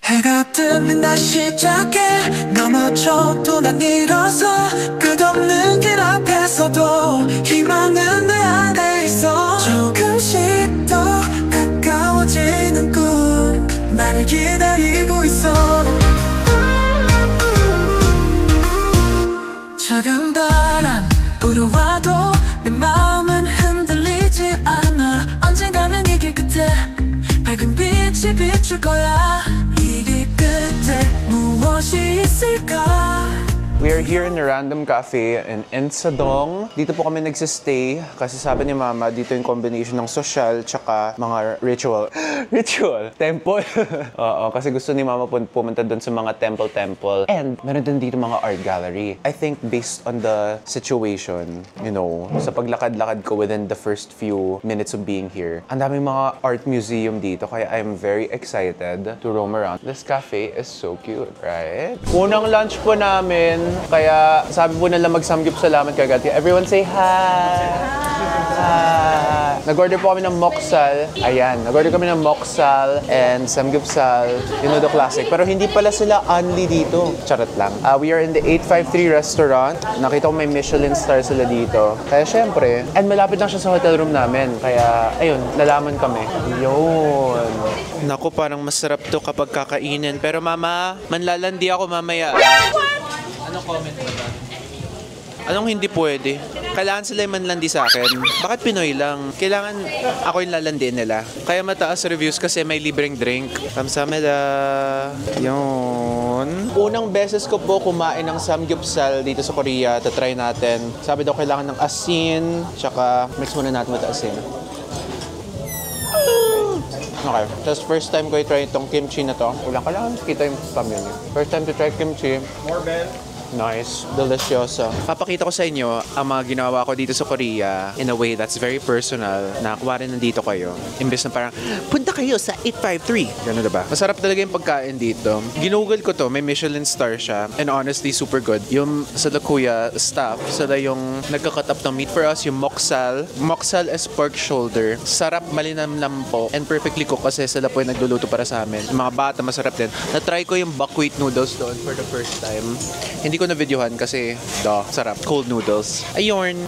해가 뜨면 다시 시작해 넘어져도 난 일어서 끝없는 길 앞에서도 희망은 내 안에 있어 조금씩 더 가까워지는 꿈 나를 기다리고 있어 작은 바람 불어와도 내 마음은 흔들리지 않아 언젠가는 이 길 끝에 밝은 빛이 비출 거야 이 길 끝에 무엇이 있을까. We are here in a random cafe in Insadong. Dito po kami nagsistay kasi sabi ni Mama, dito yung combination ng social tsaka mga ritual. Ritual? Temple? Oo, kasi gusto ni Mama pumunta doon sa mga temple. And meron din dito mga art gallery. I think based on the situation, you know, sa paglakad-lakad ko within the first few minutes of being here, ang daming mga art museum dito kaya I'm very excited to roam around. This cafe is so cute, right? Unang lunch po namin, kaya sabi po nila mag-samgyup salamat kagad. Everyone say hi! Hi! Nag-order po kami ng moksal. Ayan, nag-order kami ng moksal and samgyupsal. You know, the classic. Pero hindi pala sila only dito. Charot lang. We are in the 853 restaurant. Nakita ko may Michelin star sila dito. Kaya syempre, and malapit lang siya sa hotel room namin. Kaya, ayun, lalaman kami. Yun. Naku, parang masarap to kapag kakainin. Pero mama, manlalandi ako mamaya. Anong comment mo ba? Anong hindi pwede? Kailangan sila yung manlandi sa akin. Bakit Pinoy lang? Kailangan ako yung lalandiin nila. Kaya mataas reviews kasi may libreng drink. Kamsamida. Yun. Unang beses ko po kumain ng samgyupsal dito sa Korea. Tatry natin. Sabi daw kailangan ng asin. Tsaka mix muna natin with asin. Okay. Tapos first time ko i-try itong kimchi na to. Kailangan kita yung thumbnail niya. First time to try kimchi. More Ben. Nice. Delicioso. Papakita ko sa inyo ang mga ginawa ko dito sa Korea in a way that's very personal na kuwari nandito kayo. Imbes na parang, punta kayo sa 853. Gano'n diba? Masarap talaga yung pagkain dito. Ginugol ko to. May Michelin star siya. And honestly, super good. Yung sa the Kuya staff, sila yung nagka-cut up ng meat for us. Yung moksal. Moksal is pork shoulder. Sarap, malinamnam po. And perfectly cooked kasi sila po yung nagluluto para sa amin. Yung mga bata, masarap din. Na-try ko yung buckwheat noodles doon for the first time. Hindi ko na videohan kasi sarap. Cold noodles. Ayun.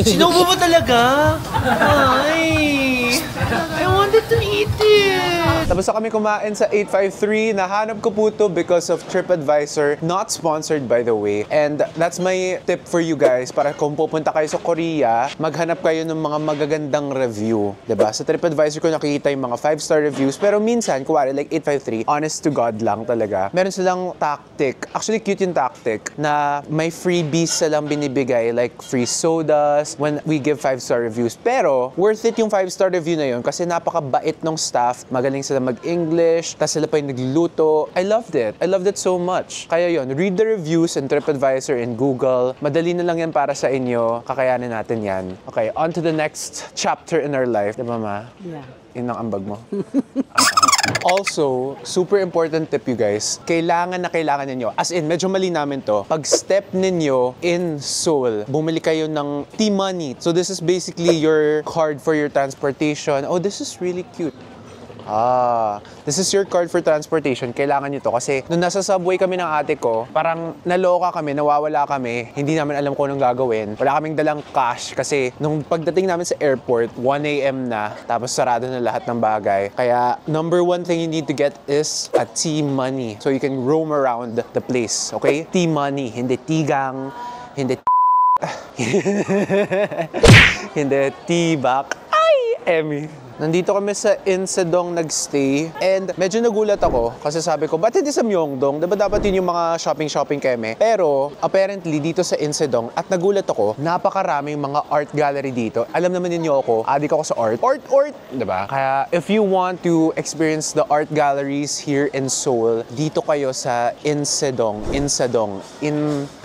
Sinubo mo talaga? Ay! I wanted to eat it! Tapos na kami kumain sa 853. Nahanap ko po to because of TripAdvisor. Not sponsored, by the way. And that's my tip for you guys. Para kung pupunta kayo sa Korea, maghanap kayo ng mga magagandang review. Diba? Sa TripAdvisor ko nakikita yung mga 5-star reviews. Pero minsan, kuwari like 853, honest to God lang talaga. Meron silang tactic. Actually, cute yung tactic na may freebies silang binibigay. Like free sodas when we give 5-star reviews. Pero, worth it yung 5-star review na yun kasi napakabait ng staff. Magaling sila mag-English. Tapos sila pa yung nagluluto. I loved it. I loved it so much. Kaya yun, read the reviews in TripAdvisor and Google. Madali na lang yan para sa inyo. Kakayanin natin yan. Okay, on to the next chapter in our life. Diba, Ma? Yeah. Yun ang ambag mo. Also, super important tip you guys, kailangan ninyo, as in, medyo mali namin to, pag step ninyo in Seoul, bumili kayo ng T-Money. So this is basically your card for your transportation. Oh, this is really cute. This is your card for transportation. Kailangan nyo to. Kasi nung nasa subway kami ng ate ko, parang naloka kami, nawawala kami. Hindi namin alam kung anong gagawin. Wala kaming dalang cash kasi nung pagdating namin sa airport, 1 a.m. na, tapos sarado na lahat ng bagay. Kaya number one thing you need to get is a T-Money. So you can roam around the place. Okay? T-Money. Hindi tigang. Hindi hindi T-back. Ay, Emmy. Nandito kami sa Insadong nagstay and medyo nagulat ako kasi sabi ko, ba't hindi sa Myeongdong? Diba dapat yun yung mga shopping keme? Pero apparently dito sa Insadong at nagulat ako, napakaraming mga art gallery dito. Alam naman ninyo ako, adik ako sa art. Art! Diba? Kaya if you want to experience the art galleries here in Seoul, dito kayo sa Insadong.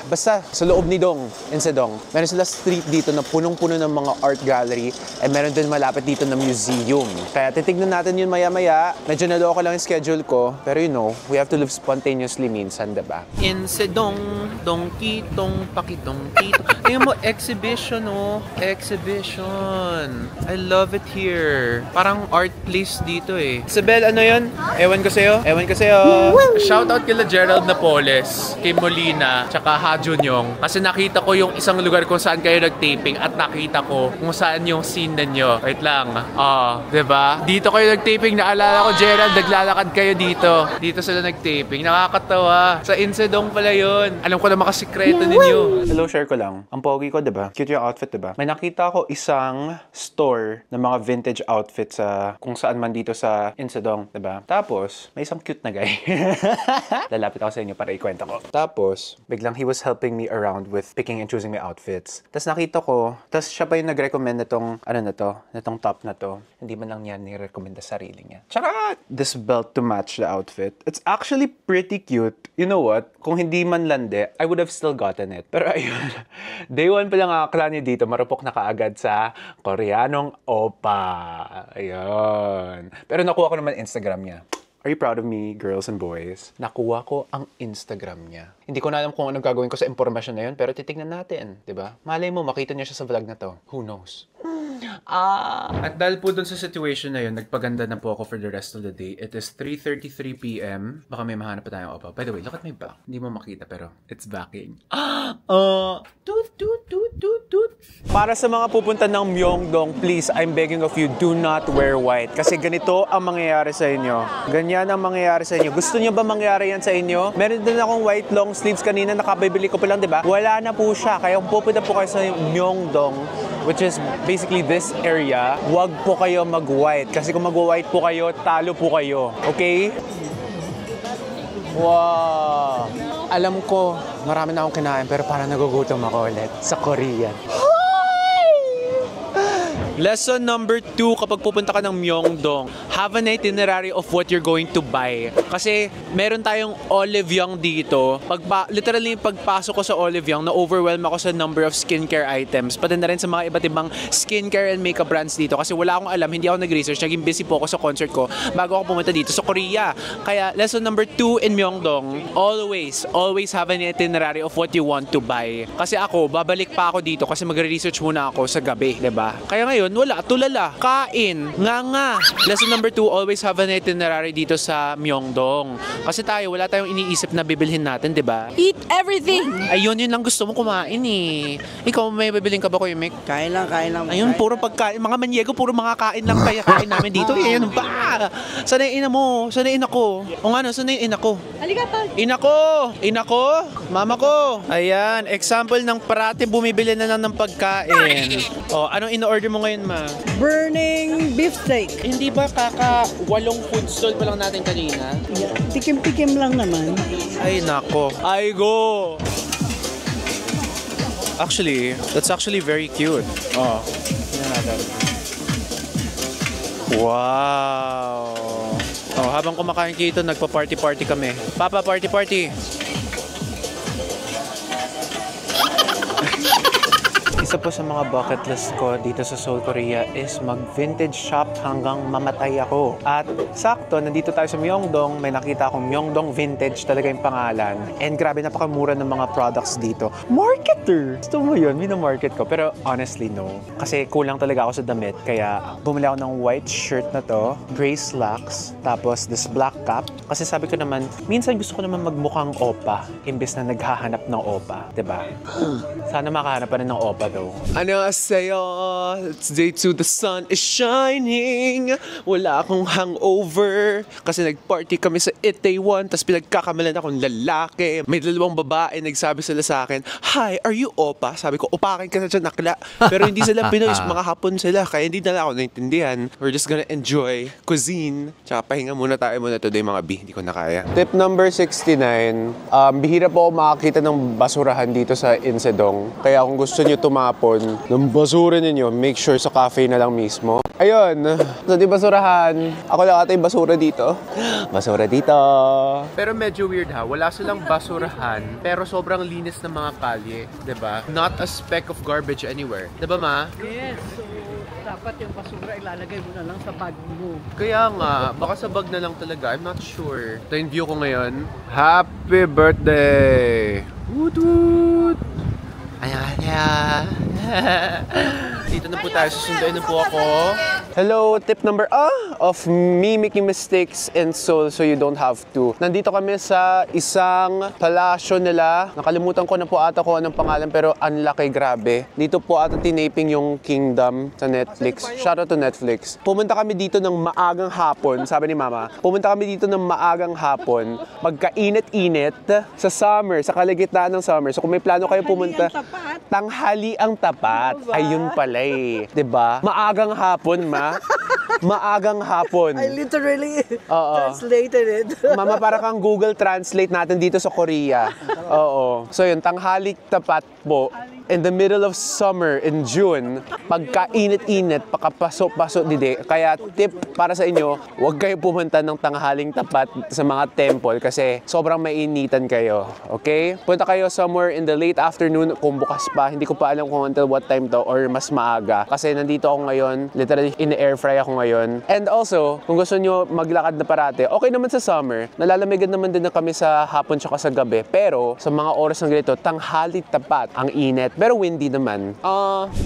Basta sa loob ni Dong, Insadong. Meron sila street dito na punong-puno ng mga art gallery and meron din malapit dito na museum. Kaya titignan natin yun maya-maya. Medyo naloko lang yung schedule ko. Pero you know, we have to live spontaneously minsan, diba? Insedong, dongkitong, pakidongkito. Tingnan mo, exhibition oh. Exhibition. I love it here. Parang art place dito eh. Isabel, ano yun? Ewan ko sa'yo. Ewan ko sa'yo. Shoutout kila Gerald Napoles, kay Molina, tsaka Ha Junyong. Kasi nakita ko yung isang lugar kung saan kayo nag-taping at nakita ko kung saan yung scene ninyo. Wait lang. Diba? Dito kayo nag-taping. Naalala ko, Gerald, naglalakad kayo dito. Dito sila nag-taping. Nakakatawa. Sa Insedong pala yun. Alam ko naman kasikreto ninyo. Hello, share ko lang. Ang pogi ko, diba? Cute yung outfit, diba? May nakita ko isang store ng mga vintage outfits sa kung saan man dito sa Insedong, diba? Tapos, may isang cute na guy. Lalapit ako sa inyo para ikwento ko. Tapos, biglang he was helping me around with picking and choosing my outfits. Tapos nakita ko, tapos siya pa yung nag-recommend nitong, nitong top na to. Hindi man lang niya ni-recommend sa sarili niya. Tsaka, this belt to match the outfit. It's actually pretty cute. You know what? Kung hindi man lande, I would have still gotten it. Pero ayun, day one pa lang akala niya dito, marupok na kaagad sa Koreanong Opa. Ayun. Pero nakuha ko naman Instagram niya. Are you proud of me, girls and boys? Nakuha ko ang Instagram niya. Hindi ko na alam kung anong gagawin ko sa impormasyon na yun, pero titignan natin, di ba? Malay mo, makita niya siya sa vlog na to. Who knows? At dahil po dun sa situation na yun, nagpaganda na po ako for the rest of the day. It is 3:33 p.m. Baka may mahanap pa tayong opa. By the way, look at my back. Hindi mo makita pero it's backing. Toot, toot, toot, toot, toot. Para sa mga pupunta ng Myeongdong, please, I'm begging of you, do not wear white. Kasi ganito ang mangyayari sa inyo. Ganyan ang mangyayari sa inyo. Gusto nyo ba mangyari yan sa inyo? Meron din akong white long sleeves kanina, nakabibili ko pa lang, di ba? Wala na po siya. Kaya kung pupunta po kayo sa Myeongdong, which is basically this area, wag po kayo mag-white. Kasi kung mag-white po kayo, talo po kayo. Okay? Wow! Alam ko, marami na akong kinain, pero parang nagugutom ako ulit sa Korean. Lesson number 2 kapag pupunta ka ng Myeongdong, have an itinerary of what you're going to buy. Kasi meron tayong Olive Young dito. Literally, pagpasok ko sa Olive Young, na-overwhelm ako sa number of skincare items. Pati na rin sa mga iba't ibang skincare and makeup brands dito. Kasi wala akong alam, hindi ako nag-research. Naging busy po ako sa concert ko bago ako pumunta dito sa Korea. Kaya lesson number 2 in Myeongdong, always have an itinerary of what you want to buy. Kasi ako, babalik pa ako dito kasi magre-research muna ako sa gabi, diba? Kaya ngayon, wala, tulala, kain, nga. Lesson number 2, always have an itinerary dito sa Myeongdong. Kasi tayo, wala tayong iniisip na bibilhin natin, di ba? Eat everything! Ayun, yun lang gusto mo kumain eh. Ikaw, may bibilhin ka ba, Kuya Mick? Kain lang. Ayun, puro pagkain. Mga Manyego, puro mga kain lang kaya kain namin dito. Ayun ba? Sana yung ina mo? Sana yung ina ko? O nga no, sana yung ina ko? Aligato! Ina ko? Mama ko? Ayan, example ng parati bumibili na lang ng pagkain. O, anong in-order mo ngayon, ma? Burning beefsteak. Hindi ba kaka-8 food stall pa lang natin kanina? Yeah. Tikim-tikim lang naman. Ay, nako. Ay, go! Actually, that's actually very cute. Oh. Tingnan natin. Wow! Oh, habang kumakain dito, nagpa-party-party kami. Papa, party-party! Isa po sa mga bucket list ko dito sa Seoul, Korea is mag-vintage shop hanggang mamatay ako. At sakto, nandito tayo sa Myeongdong, may nakita akong Myeongdong Vintage talaga yung pangalan. And grabe, napakamura ng mga products dito. Marketer! Gusto mo yun? Minamarket ko. Pero honestly, no. Kasi kulang talaga ako sa damit. Kaya bumili ako ng white shirt na to, gray slacks, tapos this black cap. Kasi sabi ko naman, minsan gusto ko naman magmukhang opa, imbes na naghahanap ng opa. Diba? Sana makahanap pa rin ng opa though. Annyeonghaseyo! It's day 2, the sun is shining! Wala akong hangover kasi nagparty kami sa Itaewon tapos pinagkakamalan akong lalaki. May 2 babae nagsabi sila sa akin, "Hi, are you opa?" Sabi ko, "Upakin ka na dyan, nakla." Pero hindi sila Pinoy, mga Hapon sila. Kaya hindi na ako naintindihan. We're just gonna enjoy cuisine. Tsaka pahinga muna tayo muna today mga B. Hindi ko na kaya. Tip number 69. Bihira po ako makakita ng basurahan dito sa Insedong. Kaya kung gusto nyo tumapon ng basura ninyo, make sure sa cafe na lang mismo. Ayun, so di basurahan. Ako lang ata yung basura dito. Basura dito. Pero medyo weird ha, wala silang basurahan, pero sobrang linis ng mga kalye, diba? Not a speck of garbage anywhere. Diba ma? Yes. So, dapat yung basura ilalagay mo na lang sa bag mo. Kaya nga, baka sa bag na lang talaga. I'm not sure. Ito yung view ko ngayon. Happy birthday! Woot woot! Ayan. Dito na po tayo. Susunduin na po ako. Hello, tip number of me making mistakes in Seoul so you don't have to. Nandito kami sa isang palasyo nila. Nakalimutan ko na po ata ko anong pangalan pero ang laki, grabe. Dito po ata tinaping yung Kingdom sa Netflix. Shout out to Netflix. Pumunta kami dito ng maagang hapon, sabi ni Mama. Pumunta kami dito ng maagang hapon. Magkainit-init sa summer, sa kalagitnaan ng summer. So kung may plano kayo pumunta, tanghali ang tapat. Ayun pala eh. 'Di ba? Maagang hapon, Ma. Maagang hapon. I literally Oo. translated it. Mama, para kang Google Translate natin dito sa Korea. Oo. So yun, tanghali tapat po. In the middle of summer, in June, pagkainit-init, pakapaso-paso dide. Kaya tip para sa inyo, huwag kayo pumunta ng tanghaling tapat sa mga temple kasi sobrang mainitan kayo. Okay? Punta kayo somewhere in the late afternoon kung bukas pa. Hindi ko pa alam kung until what time to or mas maaga. Kasi nandito ako ngayon, literally in-air fry ako ngayon. And also, kung gusto nyo maglakad na parate, okay naman sa summer, nalalamigan naman din na kami sa hapon tsaka sa gabi. Pero sa mga oras ng ganito, tanghali tapat ang init. Pero windy naman.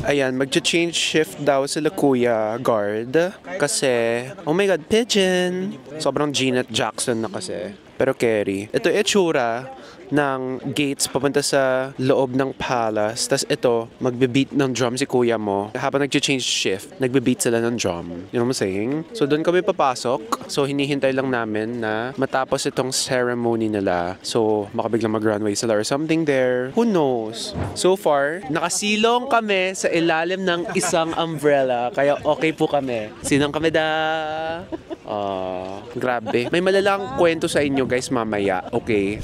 Ayan, magcha-change shift daw sila Kuya Guard. Kasi, oh my God, pigeon! Sobrang Janet Jackson na kasi. Pero Kerry. Ito itsura ng gates papunta sa loob ng palace. Tapos ito, magbe-beat ng drum si kuya mo. Habang nag-change shift, nagbe-beat sila ng drum. You know what I'm saying? So doon kami papasok. So hinihintay lang namin na matapos itong ceremony nila. So makabiglang mag-runway sila or something there. Who knows? So far, nakasilong kami sa ilalim ng isang umbrella. Kaya okay po kami. Sinang kami da? Grabe. May malalang kwento sa inyo guys mamaya. Okay?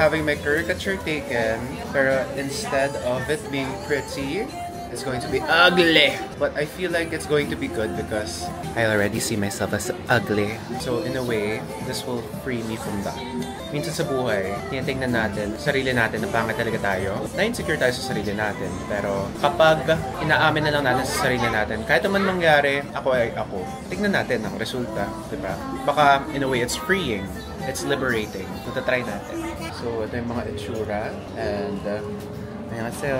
Having my caricature taken, pero instead of it being pretty, it's going to be ugly. But I feel like it's going to be good because I already see myself as ugly. So in a way, this will free me from that. Minsan sa buhay, tinitingnan natin, sarili natin na pangit talaga tayo. Na-insecure tayo sa sarili natin. Pero kapag inaamin na lang natin sa sarili natin, kahit naman mangyari, ako ay ako. Tignan natin ang resulta, di ba? Baka in a way, it's freeing. It's liberating. Matatry natin. So, ito yung mga itsura. And, ayan kasi,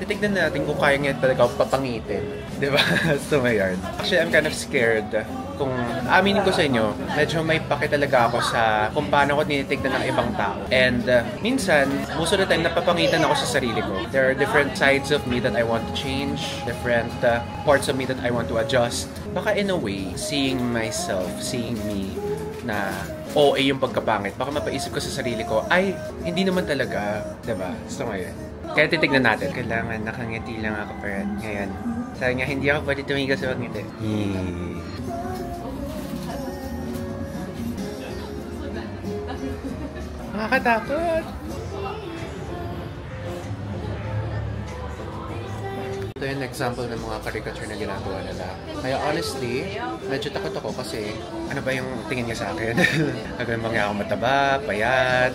titignan natin kung kaya nga talaga ako papangitin. Di ba? So, mayan. Actually, I'm kind of scared. Kung aminin ko sa inyo, medyo may pake talaga ako sa kung paano ko tinitignan ng ibang tao. And, minsan, most of the time, napapangitan ako sa sarili ko. There are different sides of me that I want to change. Different parts of me that I want to adjust. Baka in a way, seeing myself, seeing me, na OA yung pagkapangit, baka mapaisip ko sa sarili ko, ay, hindi naman talaga, diba? So ngayon, kaya titignan natin. Kailangan nakangiti lang ako pero ngayon. Sabi nga, hindi ako pwede tumigil sa pagngiti. Nakakatakot! Ito yung example ng mga caricature na ginagawa nila. Kaya honestly, medyo takot ako kasi ano ba yung tingin niya sa akin? Gagawin bang niya ako mataba, payat?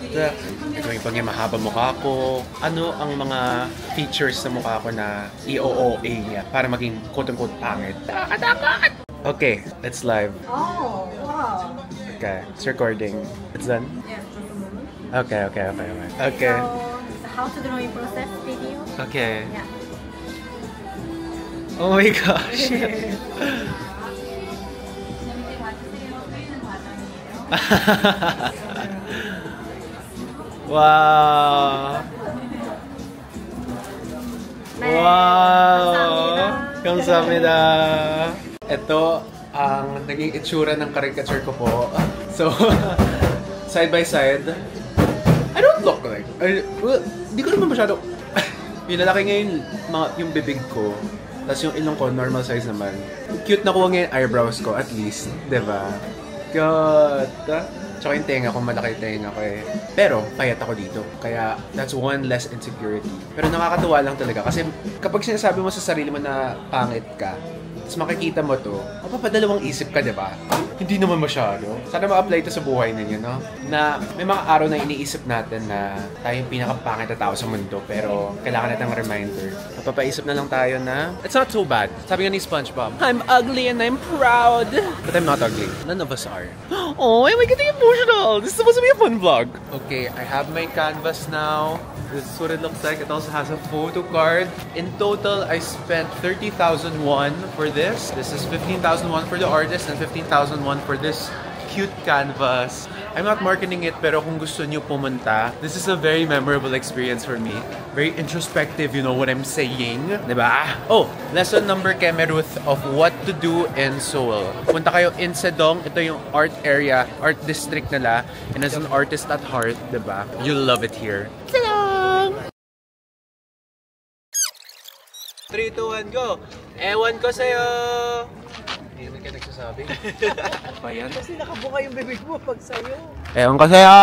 Gagawin bang niya mahaba mukha ko? Ano ang mga features sa mukha ko na i-OOA niya para maging quote-unquote pangit? Takot! Okay, it's live. Oh, wow. Okay, it's recording. It's done? Yeah, just a moment. Okay. So, how to drawing process video? Okay. Yeah. Oh my gosh. Wow. Wow. Kamsahamnida. Ito ang naging itsura ng caricature ko po. So, side by side. I don't look like. Well, di ko naman masyado. Yung lalaki ngayon, yung bibig ko. Tapos yung ilong ko, normal size naman. Cute na kuha ngayon eyebrows ko, at least. Diba? Cute! Tsaka yung tenga ko, malaki yung tenga ko eh. Pero, payat ako dito. Kaya, that's one less insecurity. Pero nakakatuwa lang talaga. Kasi kapag sinasabi mo sa sarili mo na pangit ka, tapos makikita mo to, mapapadalawang isip ka, di ba? Hindi naman masyado. Sana ma-apply ito sa buhay ninyo, no? Na may mga araw na iniisip natin na tayo yung pinakapangit na tao sa mundo, pero kailangan natin ng reminder. Mapapaisip na lang tayo na, it's not so bad. Sabi nga ni SpongeBob, I'm ugly and I'm proud. But I'm not ugly. None of us are. Oh, am I getting emotional? This is supposed to be a fun vlog. Okay, I have my canvas now. This is what it looks like. It also has a photo card. In total, I spent 30,000 won for this. This is 15,000 won for the artist and 15,000 won for this cute canvas. I'm not marketing it, pero kung gusto niyo pumunta, this is a very memorable experience for me. Very introspective, you know what I'm saying? Diba? Oh, lesson number keme Ruth of what to do in Seoul. Punta kayo in Sedong. Ito yung art area, art district nila. And as an artist at heart, diba? You'll love it here. 3, 2, 1, go! Ewan ko sa'yo! Hindi naman kayo nagsasabi. Pa yan? Kasi nakabuka yung bibig mo pag sa'yo. Ewan ko sa'yo!